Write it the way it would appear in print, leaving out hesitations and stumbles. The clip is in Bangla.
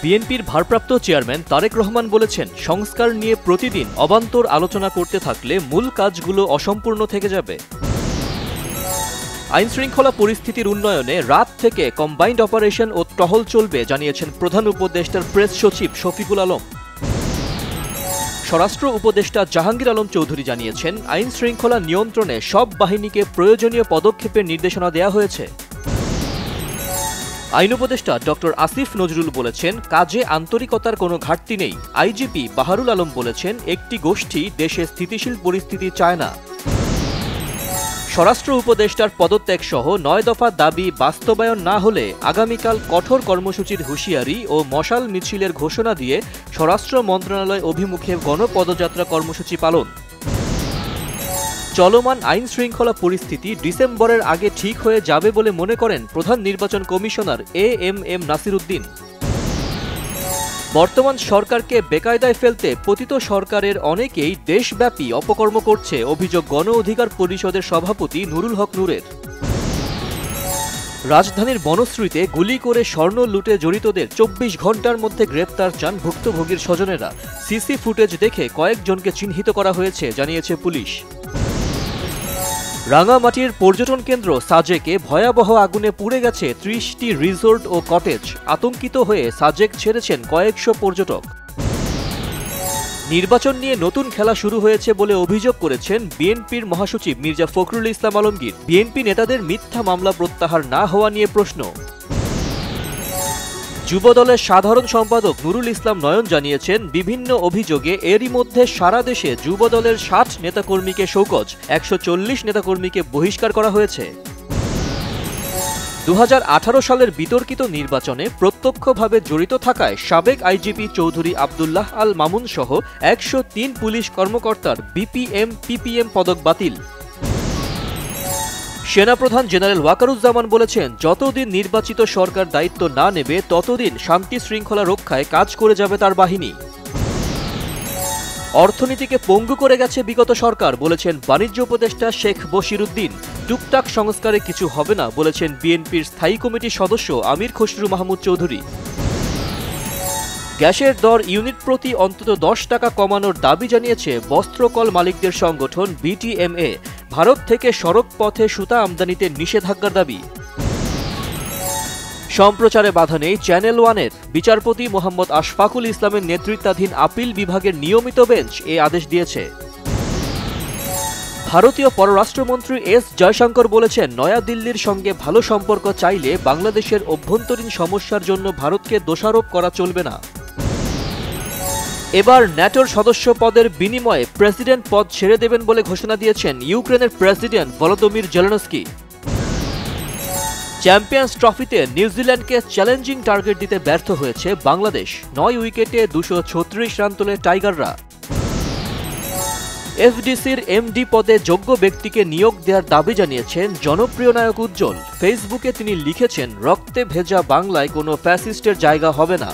বিএনপির ভারপ্রাপ্ত চেয়ারম্যান তারেক রহমান বলেছেন, সংস্কার নিয়ে প্রতিদিন অবান্তর আলোচনা করতে থাকলে মূল কাজগুলো অসম্পূর্ণ থেকে যাবে। আইনশৃঙ্খলা পরিস্থিতির উন্নয়নে রাত থেকে কম্বাইন্ড অপারেশন ও টহল চলবে জানিয়েছেন প্রধান উপদেষ্টার প্রেস সচিব শফিকুল আলম। স্বরাষ্ট্র উপদেষ্টা জাহাঙ্গীর আলম চৌধুরী জানিয়েছেন, আইনশৃঙ্খলা নিয়ন্ত্রণে সব বাহিনীকে প্রয়োজনীয় পদক্ষেপের নির্দেশনা দেওয়া হয়েছে। আইন উপদেষ্টা ডক্টর আসিফ নজরুল বলেছেন, কাজে আন্তরিকতার কোনো ঘাটতি নেই। আইজিপি বাহারুল আলম বলেছেন, একটি গোষ্ঠী দেশে স্থিতিশীল পরিস্থিতি চায় না। স্বরাষ্ট্র উপদেষ্টার পদত্যাগ সহ ৯ দফা দাবি বাস্তবায়ন না হলে আগামীকাল কঠোর কর্মসূচির হুঁশিয়ারি ও মশাল মিছিলের ঘোষণা দিয়ে স্বরাষ্ট্র মন্ত্রণালয় অভিমুখে গণপদযাত্রা কর্মসূচি পালন। চলমান আইন শৃঙ্খলা পরিস্থিতি ডিসেম্বরের আগে ঠিক হয়ে যাবে বলে মনে করেন প্রধান নির্বাচন কমিশনার এএমএম নাসির উদ্দিন। বর্তমান সরকারকে বেকায়দায় ফেলতে পতিত সরকারের অনেকেই দেশব্যাপী অপকর্ম করছে অভিযোগ গণ অধিকার পরিষদের সভাপতি নুরুল হক নূরের। রাজধানীর বনশ্রীতে গুলি করে স্বর্ণ লুটে জড়িতদের ২৪ ঘণ্টার মধ্যে গ্রেপ্তার চান ভুক্তভোগীর স্বজনেরা। সিসি ফুটেজ দেখে কয়েকজনকে চিহ্নিত করা হয়েছে জানিয়েছে পুলিশ। রাঙামাটির পর্যটন কেন্দ্র সাজেকে ভয়াবহ আগুনে পুড়ে গেছে ৩০টি রিসোর্ট ও কটেজ। আতঙ্কিত হয়ে সাজেক ছেড়েছেন কয়েকশো পর্যটক। নির্বাচন নিয়ে নতুন খেলা শুরু হয়েছে বলে অভিযোগ করেছেন বিএনপির মহাসচিব মির্জা ফখরুল ইসলাম আলমগীর। বিএনপি নেতাদের মিথ্যা মামলা প্রত্যাহার না হওয়া নিয়ে প্রশ্ন। যুবদলের সাধারণ সম্পাদক নুরুল ইসলাম নয়ন জানিয়েছেন, বিভিন্ন অভিযোগে এরই মধ্যে সারা দেশে যুবদলের ৬০ নেতাকর্মীকে শোকজ, ১৪০ নেতাকর্মীকে বহিষ্কার করা হয়েছে। ২০১৮ সালের বিতর্কিত নির্বাচনে প্রত্যক্ষভাবে জড়িত থাকায় সাবেক আইজিপি চৌধুরী আবদুল্লাহ আল মামুন সহ ১০৩ পুলিশ কর্মকর্তার বিপিএম, পিপিএম পদক বাতিল। সেনাপ্রধান জেনারেল ওয়াকারুজ্জামান বলেছেন, যতদিন নির্বাচিত সরকার দায়িত্ব না নেবে ততদিন শান্তি শৃঙ্খলা রক্ষায় কাজ করে যাবে তার বাহিনী। অর্থনীতিকে পঙ্গু করে গেছে বিগত সরকার বলেছেন বাণিজ্য উপদেষ্টা শেখ বশিরউদ্দিন। টুকটাক সংস্কারে কিছু হবে না বলেছেন বিএনপির স্থায়ী কমিটির সদস্য আমির খসরু মাহমুদ চৌধুরী। গ্যাসের দর ইউনিট প্রতি অন্তত ১০ টাকা কমানোর দাবি জানিয়েছে বস্ত্রকল মালিকদের সংগঠন বিটিএমএ। ভারত থেকে সড়ক পথে সুতা আমদানিতে নিষেধাজ্ঞার দাবি। সম্প্রচারে বাধা নেই চ্যানেল ওয়ানের। বিচারপতি মোহাম্মদ আশফাকুল ইসলামের নেতৃত্বাধীন আপিল বিভাগের নিয়মিত বেঞ্চ এ আদেশ দিয়েছে। ভারতীয় পররাষ্ট্রমন্ত্রী এস জয়শঙ্কর বলেছেন, নয়াদিল্লির সঙ্গে ভালো সম্পর্ক চাইলে বাংলাদেশের অভ্যন্তরীণ সমস্যার জন্য ভারতকে দোষারোপ করা চলবে না। এবার ন্যাটোর সদস্য পদের বিনিময়ে প্রেসিডেন্ট পদ ছেড়ে দেবেন বলে ঘোষণা দিয়েছেন ইউক্রেনের প্রেসিডেন্ট ভলোদিমির জেলেনস্কি। চ্যাম্পিয়ন্স ট্রফিতে নিউজিল্যান্ডকে চ্যালেঞ্জিং টার্গেট দিতে ব্যর্থ হয়েছে বাংলাদেশ। ৯ উইকেটে ২৩৬ রান তোলে টাইগাররা। এফডিসির এমডি পদে যোগ্য ব্যক্তিকে নিয়োগ দেওয়ার দাবি জানিয়েছেন জনপ্রিয় নায়ক উজ্জ্বল। ফেসবুকে তিনি লিখেছেন, রক্তে ভেজা বাংলায় কোনো ফ্যাসিস্টের জায়গা হবে না।